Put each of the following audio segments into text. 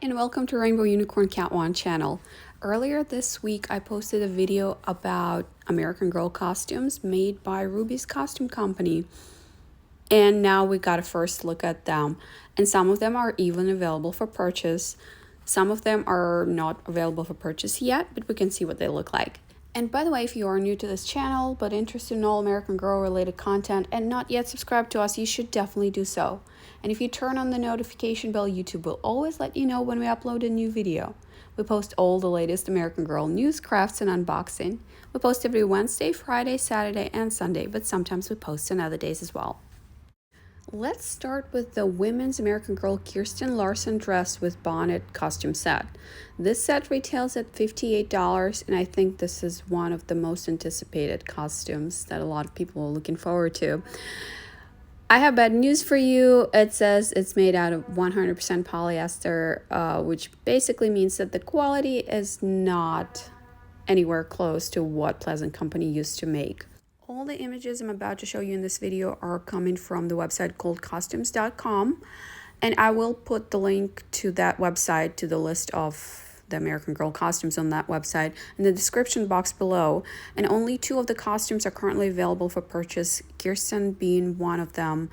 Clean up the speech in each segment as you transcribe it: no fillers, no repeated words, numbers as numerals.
and welcome to Rainbow Unicorn Cat One channel. Earlier this week I posted a video about American Girl costumes made by Ruby's Costume Company, and now we got a first look at them, and some of them are even available for purchase. Some of them are not available for purchase yet, but we can see what they look like. And by the way, if you are new to this channel but interested in all American Girl related content and not yet subscribed to us, you should definitely do so. And if you turn on the notification bell, YouTube will always let you know when we upload a new video. We post all the latest American Girl news, crafts, and unboxing. We post every Wednesday, Friday, Saturday, and Sunday, but sometimes we post on other days as well. Let's start with the Women's American Girl Kirsten Larson dress with bonnet costume set. This set retails at $58, and I think this is one of the most anticipated costumes that a lot of people are looking forward to. I have bad news for you. It says it's made out of 100% polyester, which basically means that the quality is not anywhere close to what Pleasant Company used to make. All the images I'm about to show you in this video are coming from the website called costumes.com, and I will put the link to that website, to the list of the American Girl costumes on that website, in the description box below. And only 2 of the costumes are currently available for purchase, Kirsten being one of them.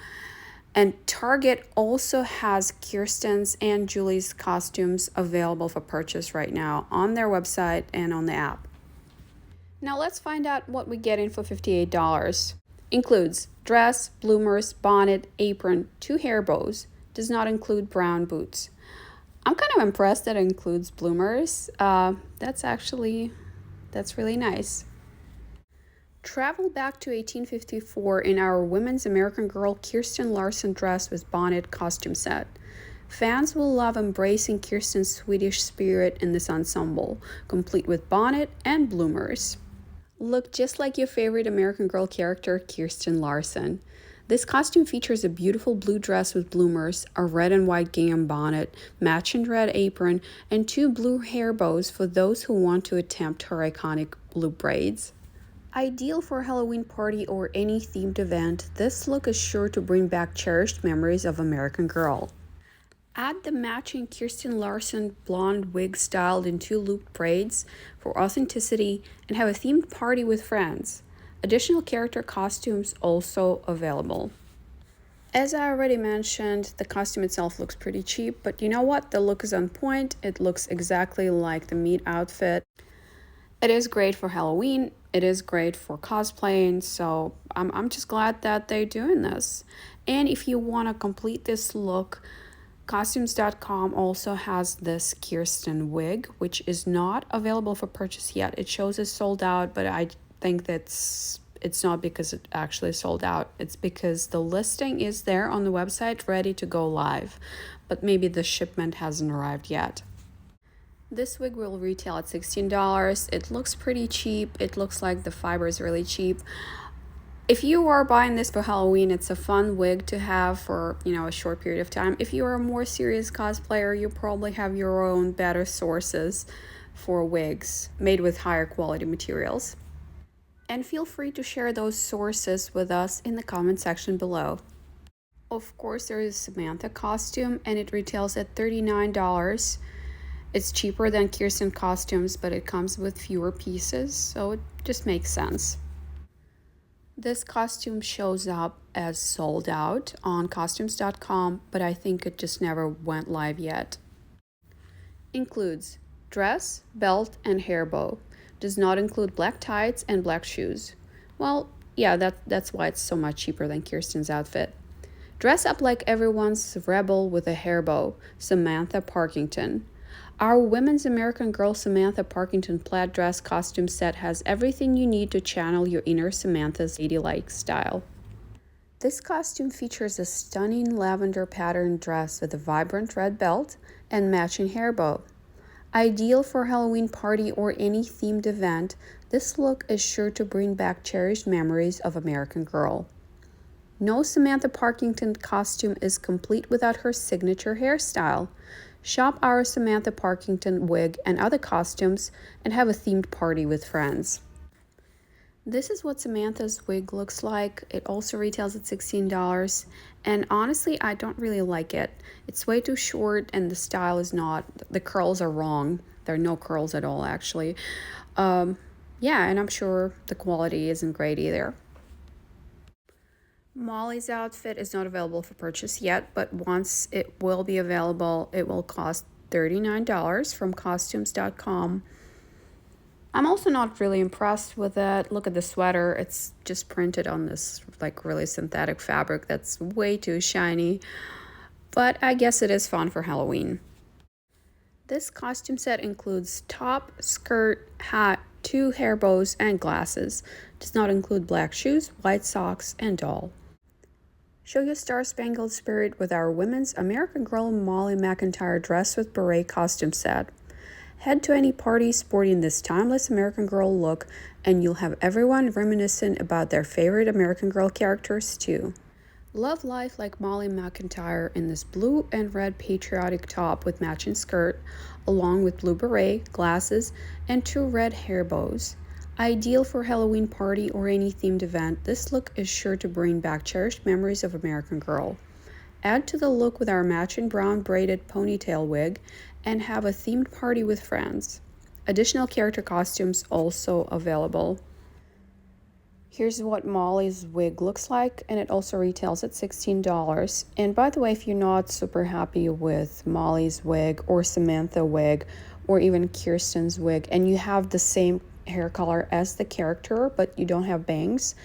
And Target also has Kirsten's and Julie's costumes available for purchase right now on their website and on the app. Now let's find out what we get in for $58. Includes dress, bloomers, bonnet, apron, 2 hair bows. Does not include brown boots. I'm kind of impressed that it includes bloomers. That's really nice. Travel back to 1854 in our Women's American Girl Kirsten Larson dress with bonnet costume set. Fans will love embracing Kirsten's Swedish spirit in this ensemble, complete with bonnet and bloomers. Look just like your favorite American Girl character, Kirsten Larson. This costume features a beautiful blue dress with bloomers, a red and white gingham bonnet, matching red apron, and 2 blue hair bows for those who want to attempt her iconic blue braids. Ideal for a Halloween party or any themed event, this look is sure to bring back cherished memories of American Girl. Add the matching Kirsten Larson blonde wig styled in 2 looped braids for authenticity and have a themed party with friends. Additional character costumes also available. As I already mentioned, the costume itself looks pretty cheap, but you know what? The look is on point. It looks exactly like the meat outfit. It is great for Halloween. It is great for cosplaying, so I'm just glad that they're doing this. And if you want to complete this look, Costumes.com also has this Kirsten wig, which is not available for purchase yet. It shows it's sold out, but I think it's not because it actually sold out. It's because the listing is there on the website ready to go live, but maybe the shipment hasn't arrived yet. This wig will retail at $16. It looks pretty cheap. It looks like the fiber is really cheap. If you are buying this for Halloween, it's a fun wig to have for, a short period of time. If you are a more serious cosplayer, you probably have your own better sources for wigs made with higher quality materials. And feel free to share those sources with us in the comment section below. Of course, there is a Samantha costume, and it retails at $39. It's cheaper than Kirsten costumes, but it comes with fewer pieces, so it just makes sense. This costume shows up as sold out on costumes.com, but I think it just never went live yet. Includes dress, belt, and hair bow. Does not include black tights and black shoes. Well, yeah, that's why it's so much cheaper than Kirsten's outfit. Dress up like everyone's rebel with a hair bow. Samantha Parkington. Our Women's American Girl Samantha Parkington plaid dress costume set has everything you need to channel your inner Samantha's ladylike style. This costume features a stunning lavender patterned dress with a vibrant red belt and matching hair bow. Ideal for a Halloween party or any themed event, this look is sure to bring back cherished memories of American Girl. No Samantha Parkington costume is complete without her signature hairstyle. Shop our Samantha Parkington wig and other costumes and have a themed party with friends. This is what Samantha's wig looks like. It also retails at $16. And honestly, I don't really like it. It's way too short and the style is not, the curls are wrong. There are no curls at all, actually. Yeah, and I'm sure the quality isn't great either. Molly's outfit is not available for purchase yet, but once it will be available, it will cost $39 from costumes.com. I'm also not really impressed with it. Look at the sweater. It's just printed on this like really synthetic fabric that's way too shiny. But I guess it is fun for Halloween. This costume set includes top, skirt, hat, 2 hair bows, and glasses. Does not include black shoes, white socks, and doll. Show your star-spangled spirit with our women's American Girl Molly McIntyre dress with beret costume set. Head to any party sporting this timeless American Girl look, and you'll have everyone reminiscent about their favorite American Girl characters too. Love life like Molly McIntyre in this blue and red patriotic top with matching skirt, along with blue beret, glasses, and 2 red hair bows. Ideal for Halloween party or any themed event, this look is sure to bring back cherished memories of American Girl. Add to the look with our matching brown braided ponytail wig and have a themed party with friends. Additional character costumes also available. Here's what Molly's wig looks like, and it also retails at $16. And by the way, if you're not super happy with Molly's wig or Samantha wig or even Kirsten's wig, and you have the same hair color as the character but you don't have bangs,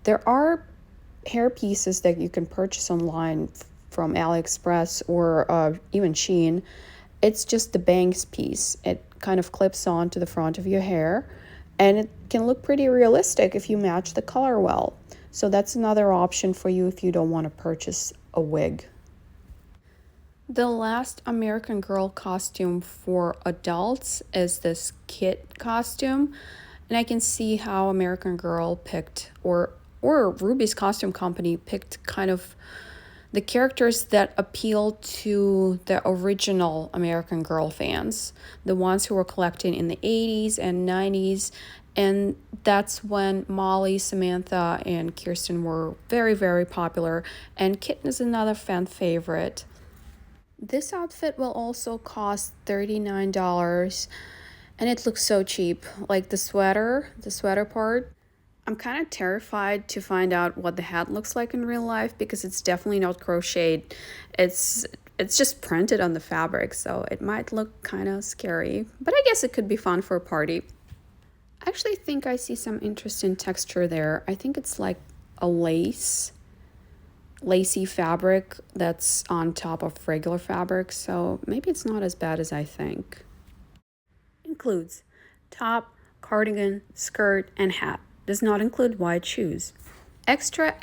there are hair pieces that you can purchase online from AliExpress or even Shein. It's just the bangs piece. It kind of clips on to the front of your hair, and it can look pretty realistic if you match the color well. So that's another option for you if you don't want to purchase a wig. The last American Girl costume for adults is this kit costume, and I can see how American Girl picked, or Ruby's costume company picked kind of the characters that appeal to the original American Girl fans, the ones who were collecting in the 80s and 90s. And that's when Molly, Samantha, and Kirsten were very, very popular. And Kitten is another fan favorite. This outfit will also cost $39. And it looks so cheap. Like the sweater part. I'm kind of terrified to find out what the hat looks like in real life because it's definitely not crocheted. It's just printed on the fabric, so it might look kind of scary. But I guess it could be fun for a party. I actually think I see some interesting texture there. I think it's like a lacy fabric that's on top of regular fabric, so maybe it's not as bad as I think. Includes top, cardigan, skirt, and hat. Does not include white shoes. Extra,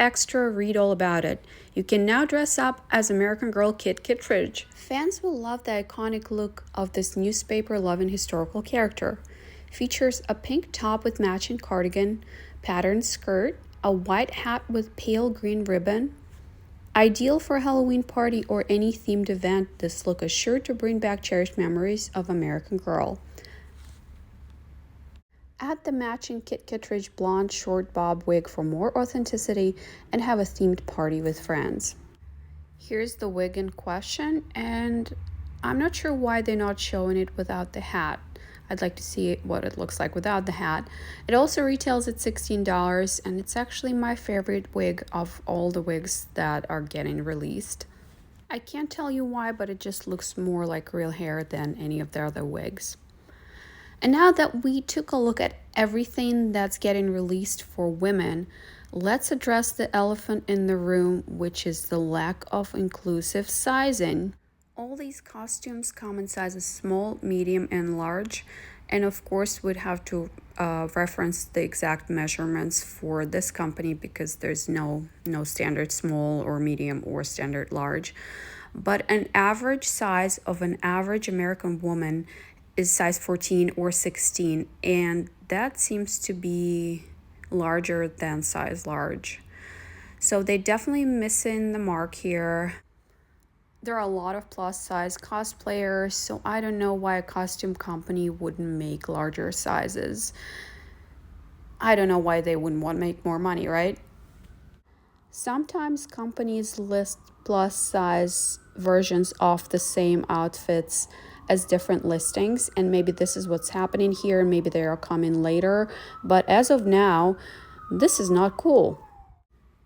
read all about it. You can now dress up as American Girl Kit Kittredge. Fans will love the iconic look of this newspaper-loving historical character. Features a pink top with matching cardigan, patterned skirt, a white hat with pale green ribbon. Ideal for a Halloween party or any themed event, this look is sure to bring back cherished memories of American Girl. Add the matching Kit Kittredge blonde short bob wig for more authenticity and have a themed party with friends. Here's the wig in question, and I'm not sure why they're not showing it without the hat. I'd like to see what it looks like without the hat. It also retails at $16, and it's actually my favorite wig of all the wigs that are getting released. I can't tell you why, but it just looks more like real hair than any of the other wigs. And now that we took a look at everything that's getting released for women, let's address the elephant in the room, which is the lack of inclusive sizing. All these costumes come in sizes small, medium, and large, and of course would have to reference the exact measurements for this company because there's no standard small or medium or standard large. But an average size of an average American woman is size 14 or 16, and that seems to be larger than size large. So they definitely missing the mark here. There are a lot of plus size cosplayers, so I don't know why a costume company wouldn't make larger sizes. I don't know why they wouldn't want to make more money, right? Sometimes companies list plus size versions of the same outfits as different listings, and maybe this is what's happening here, and maybe they are coming later. But as of now, this is not cool.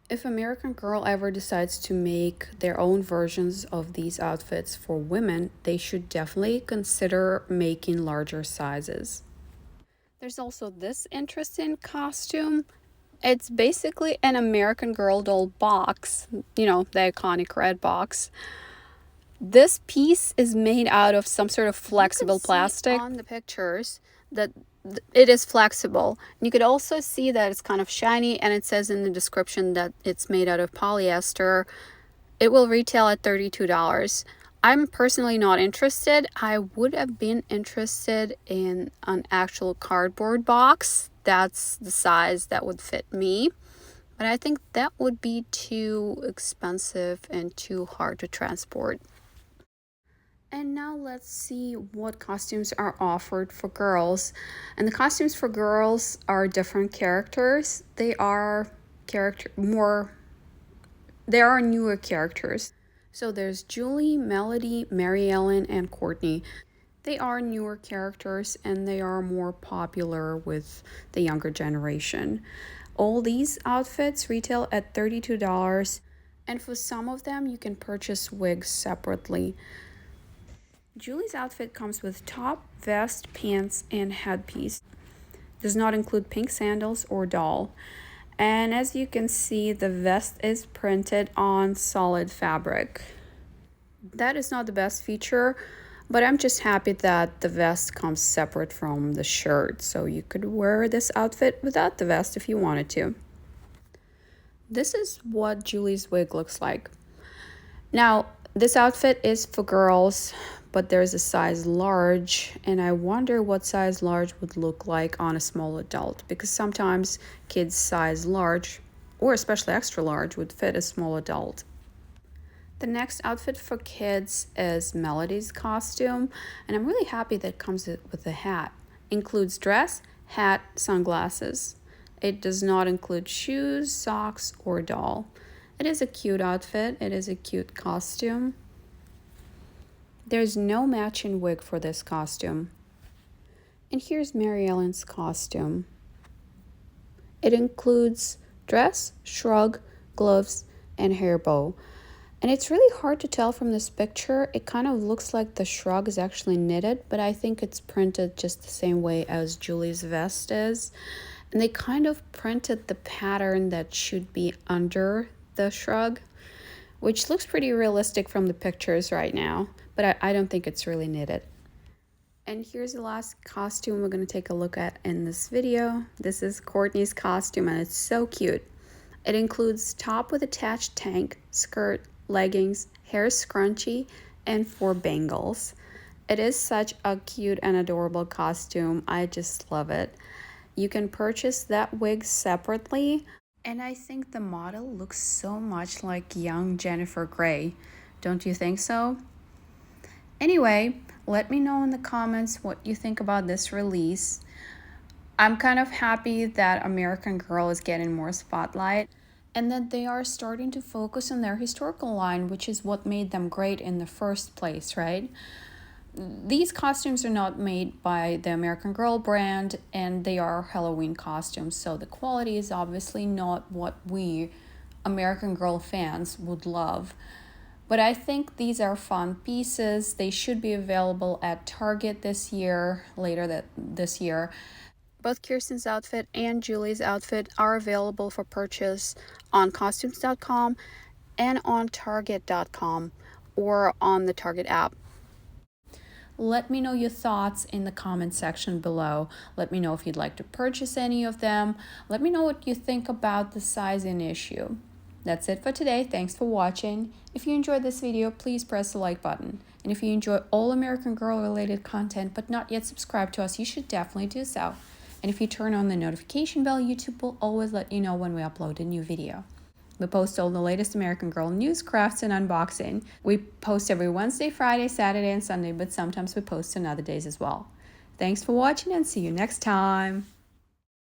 If American Girl ever decides to make their own versions of these outfits for women, they should definitely consider making larger sizes. There's also this interesting costume. It's basically an American Girl doll box, you know, the iconic red box. This piece is made out of some sort of flexible plastic. On the pictures that it is flexible. You could also see that it's kind of shiny, and it says in the description that it's made out of polyester. It will retail at $32. I'm personally not interested. I would have been interested in an actual cardboard box. That's the size that would fit me. But I think that would be too expensive and too hard to transport. And now let's see what costumes are offered for girls. And the costumes for girls are different characters. They are newer characters. So there's Julie, Melody, Maryellen, and Courtney. They are newer characters and they are more popular with the younger generation. All these outfits retail at $32, and for some of them you can purchase wigs separately. Julie's outfit comes with top, vest, pants, and headpiece. Does not include pink sandals or doll. And as you can see, the vest is printed on solid fabric. That is not the best feature, but I'm just happy that the vest comes separate from the shirt, so you could wear this outfit without the vest if you wanted to. This is what Julie's wig looks like. Now, this outfit is for girls, but there's a size large, and I wonder what size large would look like on a small adult, because sometimes kids size large, or especially extra large, would fit a small adult. The next outfit for kids is Melody's costume, and I'm really happy that it comes with a hat. Includes dress, hat, sunglasses. It does not include shoes, socks, or doll. It is a cute outfit. It is a cute costume. There's no matching wig for this costume. And here's Maryellen's costume. It includes dress, shrug, gloves, and hair bow. And it's really hard to tell from this picture. It kind of looks like the shrug is actually knitted, but I think it's printed just the same way as Julie's vest is. And they kind of printed the pattern that should be under the shrug, which looks pretty realistic from the pictures right now, but I don't think it's really knitted. And here's the last costume we're going to take a look at in this video. This is Courtney's costume, and it's so cute. It includes top with attached tank, skirt, leggings, hair scrunchie, and 4 bangles. It is such a cute and adorable costume. I just love it. You can purchase that wig separately, and I think the model looks so much like young Jennifer Grey. Don't you think so? Anyway, let me know in the comments what you think about this release. I'm kind of happy that American Girl is getting more spotlight and that they are starting to focus on their historical line, which is what made them great in the first place, right? These costumes are not made by the American Girl brand, and they are Halloween costumes, so the quality is obviously not what we American Girl fans would love. But I think these are fun pieces. They should be available at Target this year, this year. Both Kirsten's outfit and Julie's outfit are available for purchase on costumes.com and on target.com or on the Target app. Let me know your thoughts in the comment section below. Let me know if you'd like to purchase any of them. Let me know what you think about the sizing issue. That's it for today. Thanks for watching. If you enjoyed this video, please press the like button. And if you enjoy all American Girl related content but not yet subscribed to us, you should definitely do so. And if you turn on the notification bell, YouTube will always let you know when we upload a new video. We post all the latest American Girl news, crafts, and unboxing. We post every Wednesday, Friday, Saturday, and Sunday, but sometimes we post on other days as well. Thanks for watching and see you next time.